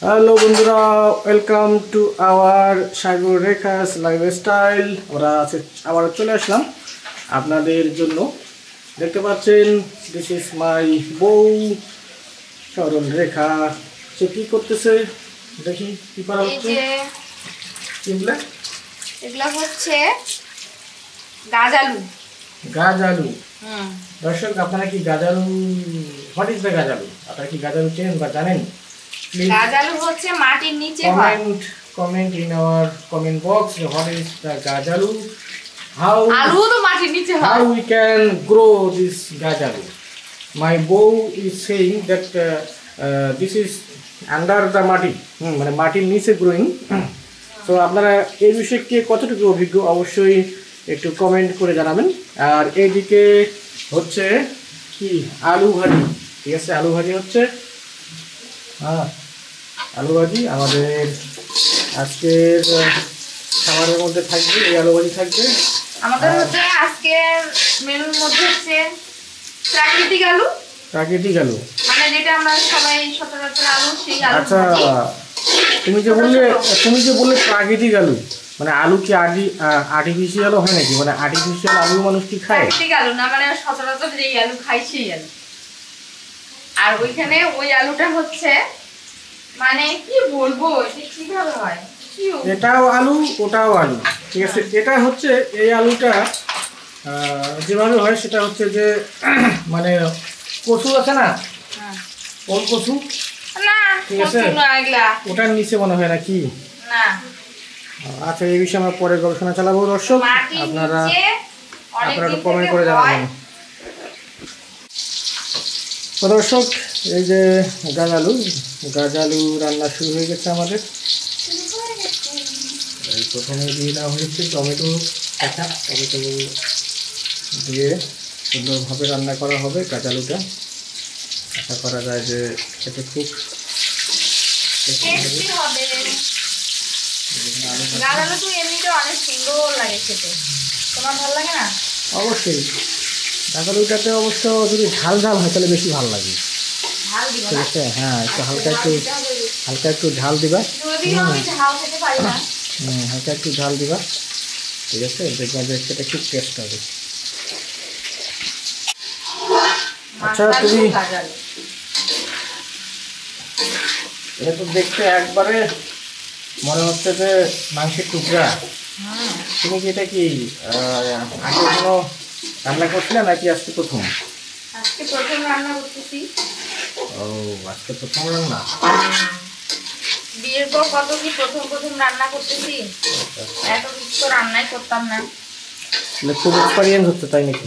Hello বন্ধুরা, welcome to our Sagar Rekha's lifestyle. আমরা আবার চলে আসলাম আপনাদের জন্য। দেখতে পাচ্ছেন, দিস ইজ মাই বউ সরল রেখা। সে কি করতেছে দেখি, কি করা হচ্ছে? এগুলা হচ্ছে গাজালু। গাজালু। দর্শক, আপনারা কি গাজালু, হোয়াট ইজ দ্য গাজালু? আপনারা কি গাজালু চেনেন বা জানেন? গাজালু হচ্ছে মাটির নিচে হয়। Comment in our comment box what is the gajalu, how আলু তো মাটির নিচে হয়, how we can grow this gajalu. My bow is saying that this is under the mati, মানে মাটির নিচে growing. তো আপনারা এই বিষয়ে কে কতটুকু অভিজ্ঞ অবশ্যই একটু কমেন্ট করে জানাবেন। আর এইদিকে হচ্ছে কি আলু ভাজি, ঠিক আছে? আলু ভাজি হচ্ছে, হ্যাঁ আলু ভাজি আমাদের আজকের খাবারের মধ্যে থাকবে। এই আলু ভাজি থাকবে আমাদের হচ্ছে আজকের মেনুর মধ্যে হচ্ছে প্রাকৃতিক আলু। প্রাকৃতিক আলু মানে যেটা আমরা সবাই সচরাচর আলু, সেই আলু। আচ্ছা, তুমি যে বললে প্রাকৃতিক আলু, মানে আলু কি আর্টিফিশিয়ালও হয় নাকি? মানে আর্টিফিশিয়াল আলু মানুষ কি খায়? প্রাকৃতিক আলু না, মানে সচরাচর যেই আলু খাই সেই আলু। আর ওইখানে ওই আলুটা হচ্ছে, মানে কি বলবো, এটা কিভাবে হয়? এটাও আলু ওটাও আলু, ঠিক আছে? এটা হচ্ছে এই আলুটা যেভাবে হয় সেটা হচ্ছে যে মানে কচু আছে না, ওল কচু, ঠিক আছে? ওটার নিচে মনে হয় নাকি? আচ্ছা, এই বিষয়ে আমরা পরে গবেষণা চালাবো। দর্শক, আপনারা কমেন্ট করে জানাবেন। তো দর্শক, এই যে গাজালু রান্না শুরু হয়ে গেছে আমাদের। প্রথমে দিয়ে দেওয়া হয়েছে টমেটো দিয়ে সুন্দরভাবে রান্না করা হবে গাজালুটা। আশা করা যায় যে খেতে খুব অবশ্যই গাজালুটাতে অবশ্য যদি ঝাল হয় তাহলে বেশি ভালো লাগে, ঠিক আছে? হ্যাঁ, একটু হালকা একটু ঝাল দিবা, হালকা একটু ঝাল দিবা, ঠিক আছে? দেখবা যে সেটা খুব টেস্ট হবে। আচ্ছা, তুমি এটা তো দেখতে একবারে মনে হচ্ছে যে মাংসের টুকরা। তুমি কি এটা কি আগে কোনো রান্না করছিলে নাকি আজকে প্রথম? আজকে প্রথম রান্না করতেছি। ও, আজকে প্রথম রান্না? বিয়ের পর কত কি প্রথম রান্না করতেছি, এত কিছু তো রান্নাই করতাম না। খুব এক্সপেরিয়েন্স হচ্ছে, তাই নাকি?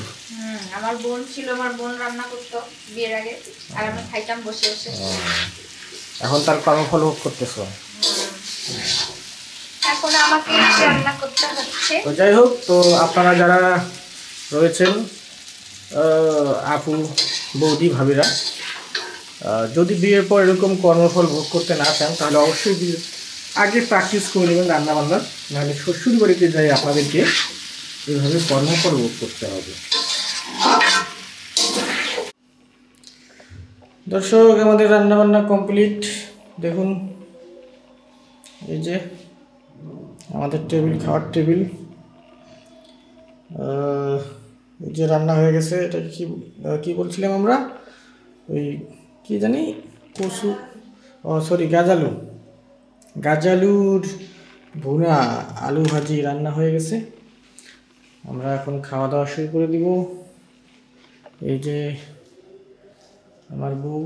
আমার বোন ছিল, আমার বোন রান্না করতো বিয়ের আগে, আর আমি খাইতাম বসে বসে। এখন তার কর্মফল ভোগ করতেছো, এখন আমাকে রান্না করতে হচ্ছে। তো যাই হোক, তো আপনারা যারা রয়েছেন আপু, বৌদি, ভাবিরা, যদি বিয়ের পর এরকম কর্মফল ভোগ করতে না চান তাহলে অবশ্যই আগে প্র্যাকটিস করে নেবেন রান্নাবান্নার, নাহলে শ্বশুর বাড়িতে যাই আপনাদেরকে এইভাবে কর্মফল ভোগ করতে হবে। দর্শক, আমাদের রান্নাবান্না কমপ্লিট। দেখুন, এই যে আমাদের টেবিল, খাওয়ার টেবিল, এই যে রান্না হয়ে গেছে। এটা কি বলছিলাম আমরা? ওই কি জানি, কচু, সরি গাজালুর ভুনা, আলু ভাজি রান্না হয়ে গেছে। আমরা এখন খাওয়া দাওয়া শুরু করে দিব। এই যে আমার বউ,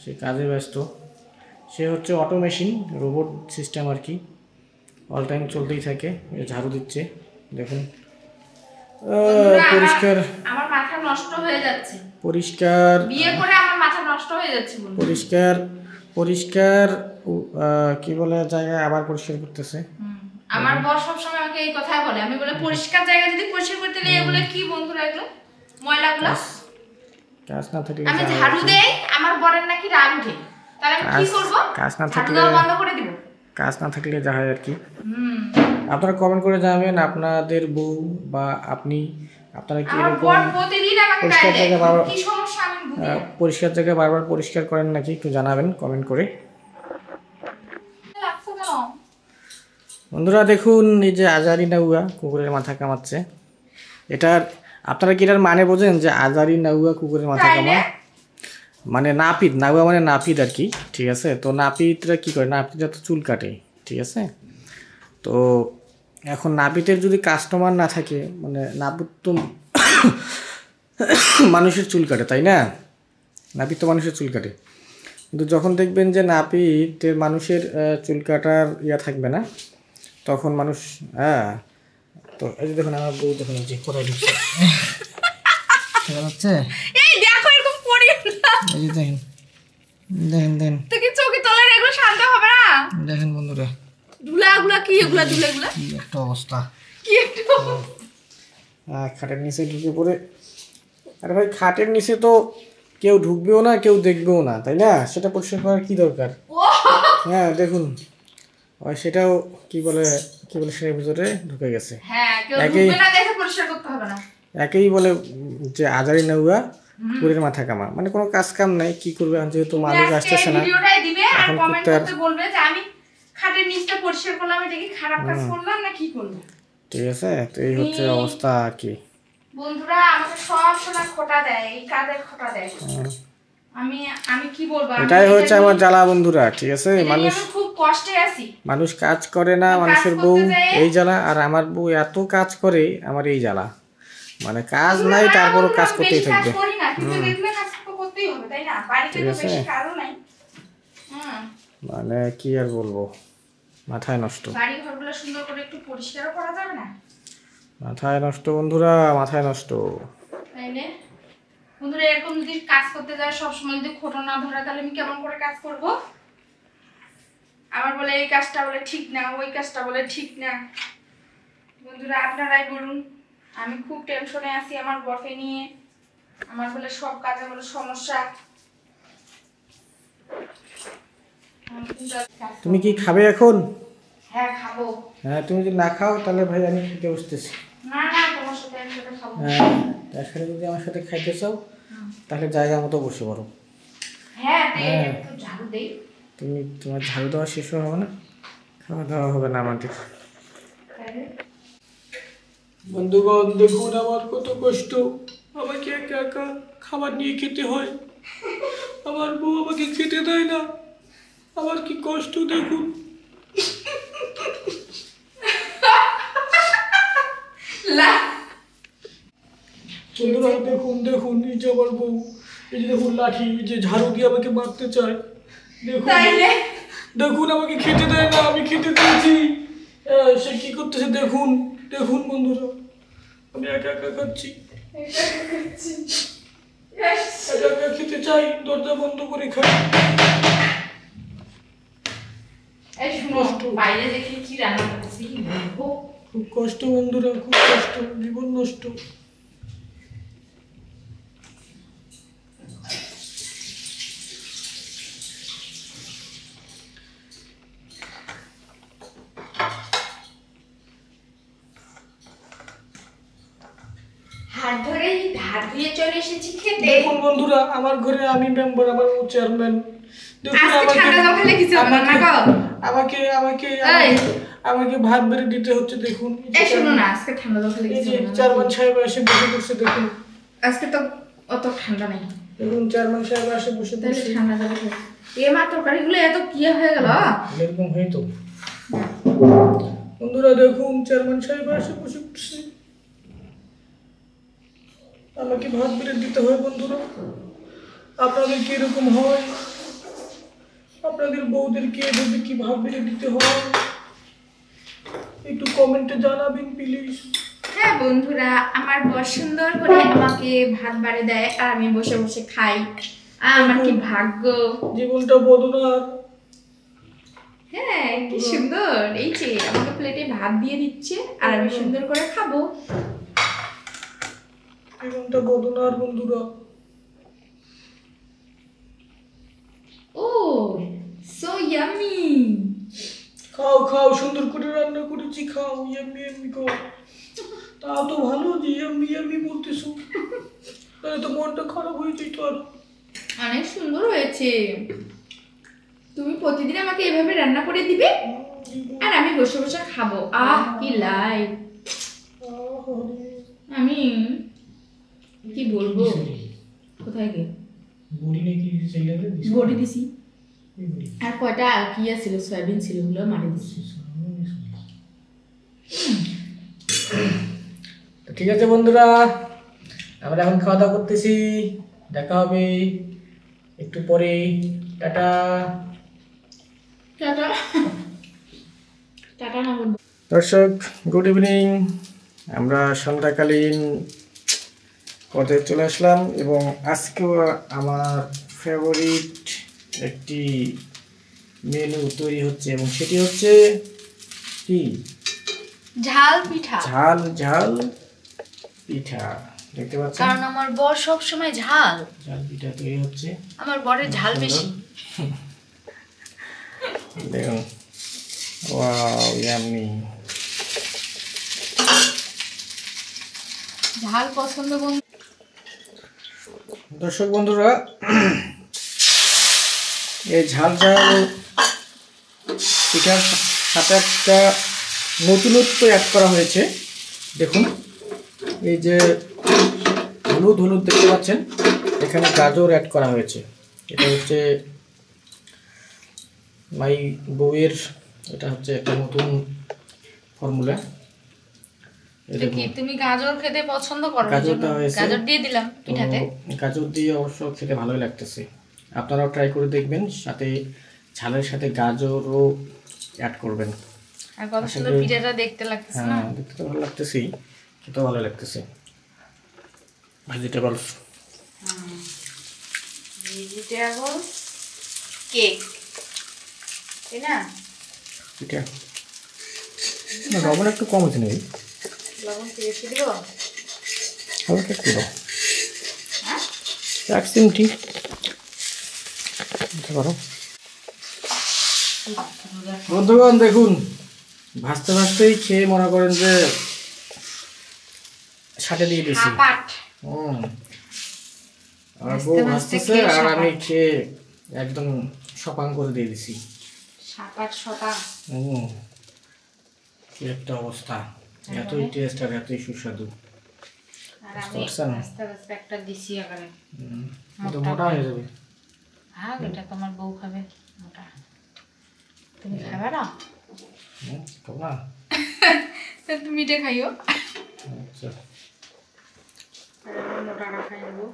সে কাজে ব্যস্ত। সে হচ্ছে অটোমেশন, রোবট সিস্টেম আর কি, অল টাইম চলতেই থাকে। ঝাড়ু দিচ্ছে, দেখুন। পরিষ্কার, আমার মাথা নষ্ট হয়ে যাচ্ছে। পরিষ্কার, বিয়ে করে আমার মাথা নষ্ট হয়ে যাচ্ছে। পরিষ্কার কি বলে জায়গায় আবার পরিষ্কার করতেছে। আমার বস সব সময় আমাকে এই কথাই বলে। আমি বলে পরিষ্কার জায়গা যদি পরিষ্কার করতে নেই, এগুলো কি বন্ধুরা, এগুলো ময়লাগুলো কাজ না থাকলে আমি ঝাড়ু দেই, আমার বরের নাকি রাগ উঠে, তাহলে আমি কি করব? কাজ না থাকলে বন্ধ করে দিব। কাজ না থাকলে যা হয় আর কি। আপনারা কমেন্ট করে জানাবেন আপনাদের বউ বা আপনি আপনারা কি আমার এরকম বর প্রতিদিন আমাকে পরিষ্কার গায়ে দেয়। জায়গা বারবার কি সমস্যা আমি বুঝি না। পরিষ্কার জায়গা বারবার পরিষ্কার করেন নাকি একটু জানাবেন কমেন্ট করে। লাগছে কেন? বন্ধুরা দেখুন এই যে আজারি নাউয়া কুকুরের মাথা কামাচ্ছে, এটার আপনারা কি এটার মানে বোঝেন যে আজারি নাউয়া কুকুরের মাথা তাই কামা? না? মানে নাপিত, নাউয়া মানে নাপিত আর কি, ঠিক আছে? তো নাপিতরা কি করে, নাপিতরা তো চুল কাটে, ঠিক আছে? তো এখন নাপিতের যদি কাস্টমার না থাকে, মানে নাপিত তো মানুষের চুল কাটে তাই না? নাপিত তো মানুষের চুল কাটে, কিন্তু যখন দেখবেন যে নাপিতের মানুষের চুল কাটার ইয়া থাকবে না, তখন মানুষ তো এই যে দেখুন আমার বউ দেখুন যে কোথায় ঢুকছে, দেখা যাচ্ছে? এই দেখো এরকম করিস না। এই যে দেখেন, দেখেন তুই কি চোখে তোলার এগুলো শান্ত হবে না? দেখেন বন্ধুরা ধুলাগুলা কি এগুলা ধুলাগুলা? কি একটা অবস্থা, কি একটু খাটের নিচে ঢুকে পড়ে। আরে ভাই খাটের নিচে তো কেউ ঢুকবেও না কেউ দেখবেও না, তাই না? সেটা পরিষ্কার করার কি দরকার? হ্যাঁ দেখুন সেটাও কি বলে সেটার ভিতরে ঢুকে গেছে। হ্যাঁ কেউ ঢুকবে না দেখে পরিষ্কার করতে হবে না। একেই বলে যে আজারি নাউয়া কুকুরের মাথা কামা, মানে কোনো কাজ কাম নাই, কি করবে যেহেতু মালিক আসতেছে না ভিডিওটাই দিবে আর এখন কমেন্ট করতে করতে বলবে যে আমি খাটের নিচটা পরিষ্কার করলাম, এটা কি খারাপ কাজ করলাম না কি করলাম। ঠিক আছে, তো এই হচ্ছে অবস্থা আর কি। বন্ধুরা আমাকে সব সময় খোটা দেয়, এই কাজের খোটা দেয়। আমি কি বলবো, এটাই হচ্ছে আমার জ্বালা বন্ধুরা, ঠিক আছে? মানুষ খুব কষ্টে আছি। মানুষ কাজ করে না, মানুষের বউ এই জ্বালা, আর আমার বউ এত কাজ করে আমার এই জ্বালা, মানে কাজ নাই তারপরও কাজ করতেই থাকবে। মানে কি আর বলবো, মাথায় নষ্ট, বাড়ি ঘরগুলো সুন্দর করে একটু পরিষ্কারও করা যাবে না? মাথায় নষ্ট বন্ধুরা, মাথায় নষ্ট। তাইলে বন্ধুরা এরকম যদি কাজ করতে যায় সবসময় যদি খোটা না ধরে তাহলে আমি কেমন করে কাজ করব? আমার বলে এই কাজটা বলে ঠিক না, ওই কাজটা বলে ঠিক না। বন্ধুরা আপনারাই বলুন, আমি খুব টেনশনে আছি আমার বরকে নিয়ে। আমার বলে সব কাজে বলে সমস্যা। তুমি কি খাবে এখন? হ্যাঁ খাবো। হ্যাঁ তুমি যদি না খাও তাহলে ভাই আমি খেতে বসতেছি। না না তোমার সাথে একসাথে খাবো। হ্যাঁ তার সাথে যদি আমার সাথে খাইতে চাও তাহলে জায়গা মতো বসে পড়ো। হ্যাঁ একটু ঝাড়ু দেই। তোমার ঝাড়ু দেওয়া শেষ হবে না, খাওয়া দাওয়া হবে না আমাদের। বন্ধুগণ দেখুন আমার কত কষ্ট, আমাকে একা একা খাবার নিয়ে খেতে হয়, আমার বউ আমাকে খেতে দেয় না, আমার কি কষ্ট দেখুন। বন্ধুরা দেখুন দেখুন এই যে আমার বউ, এই যে দেখুন লাঠি, এই যে ঝাড়ু দিয়ে আমাকে মারতে চায়, দেখুন দেখুন আমাকে খেতে দেয় না, আমি খেতে দিয়েছি সে কি করতেছে দেখুন। দেখুন বন্ধুরা আমি একা একা খাচ্ছি, একা একা খেতে চাই, দরজা বন্ধ করে খাই। এই শুনো বাইরে দেখি কি রান্না করতেছি, খুব কষ্ট বন্ধুরা, খুব কষ্ট, জীবন নষ্ট। দেখুন বন্ধুরা আমার ঘরে আমি মেম্বার, আমার চেয়ারম্যান, আমাকে ভাত বেড়ে দিতে হচ্ছে। দেখুন চেয়ারম্যান সাহেব এসে বসে পড়ছে, দেখুন আজকে তো অত ঠান্ডা নেই। দেখুন চেয়ারম্যান সাহেব এসে বসে পড়ছে, ঠান্ডা যাবে এমা তরকারিগুলো এত কি হয়ে গেল, এরকম হয়তো বন্ধুরা। দেখুন চেয়ারম্যান সাহেব এসে বসে পড়ছে, আমাকে ভাত বেড়ে দিতে হয়। বন্ধুরা আপনাদের কি এরকম হয়? আপনাদের বউদেরকে এভাবে কি ভাত বেড়ে দিতে হয়? একটু কমেন্টে জানাবেন প্লিজ। হ্যাঁ বন্ধুরা আমার বর সুন্দর করে আমাকে ভাত বাড়ি দেয় আর আমি বসে বসে খাই, আমার কি ভাগ্য, জীবনটা বদনার। হ্যাঁ কি সুন্দর, এই যে আমাকে প্লেটে ভাত দিয়ে দিচ্ছে আর আমি সুন্দর করে খাবো। জীবনটা বদনার বন্ধুরা। ও সো ইয়ামি, খাও খাও, সুন্দর করে রান্না করেছি, খাও, ইয়াম্মি ইয়াম্মি খাও। তাও তো ভালো যে আমি বলতেছো, তাহলে তো মনটা খারাপ হয়ে যেত আর। অনেক সুন্দর হয়েছে। তুমি প্রতিদিন আমাকে এভাবে রান্না করে দিবে আর আমি বসে বসে খাবো। আহ কি লাইফ। আমি কি বলবো, কোথায় গে বড়ি নাকি চাইলে বড়ি দিছি আর কয়টা কি ছিল সয়াবিন ছিল ওগুলো মারি দিছি। তো ঠিক আছে বন্ধুরা, আমরা এখন খাওয়া দাওয়া করতেছি, দেখা হবে একটু পরে। টাটা। টাটা টাটা না বন্ধু। দর্শক গুড ইভিনিং, আমরা সন্ধ্যাকালীন পর্যায়ে চলে আসলাম এবং আজকেও আমার ফেভারিট একটি মেনু তৈরি হচ্ছে এবং সেটি হচ্ছে কি ঝাল পিঠা। ঝাল ঝাল পিঠা, দেখতে পাচ্ছেন? কারণ আমার বর সব সময় ঝাল। ঝাল পিঠা তৈরি হচ্ছে। আমার বরের ঝাল বেশি। দেখুন, ওয়াও ইয়াম্মি। ঝাল পছন্দ বন্ধু। দর্শক বন্ধুরা, এই ঝাল ঝাল পিঠার সাথে একটা নতুনত্ব অ্যাড করা হয়েছে। দেখুন, এই যে হলুদ হলুদ দেখতে পাচ্ছেন, এখানে গাজর অ্যাড করা হয়েছে। এটা হচ্ছে মাই বউয়ের, এটা হচ্ছে একটা নতুন ফর্মুলা। কি তুমি গাজর খেতে পছন্দ করো? গাজরটা হয়েছে, গাজর দিয়ে দিলাম পিঠাতে। গাজর দিয়ে অবশ্য খেতে ভালোই লাগতেছে, আপনারাও ট্রাই করে দেখবেন। সাথে ঝালের সাথে গাজরও অ্যাড করবেন। আর কত সুন্দর পিঠাটা দেখতে লাগতেছে না? হ্যাঁ, দেখতে তো ভালো লাগতেছেই, খেতেও ভালো লাগতেছে। ভেজিটেবলস, ভেজিটেবল কেক, তাই না? পিঠা না, লবণ একটু কম হয়েছে নাকি? লবণ কি বেশি দিব? হালকা একটু দাও, হ্যাঁ, এক চিমটি করো। বন্ধুগণ দেখুন, ভাজতে ভাজতেই খেয়ে মনে করেন যে সাথে দিয়ে দিছি। আর বউ ভাজতেছে আর আমি খেয়ে একদম সপাং করে দিয়ে দিছি। কি একটা অবস্থা, এতই টেস্ট আর এতই সুস্বাদু। আর আমি আস্তে আস্তে একটা দিছি আকারে। তো মোটা হয়ে যাবে। হ্যাঁ, এটা তোমার বউ খাবে মোটা, তুমি খাবে না? খাবো না, তুমি এটা খাইও। আচ্ছা, মোটা খাই নেবো।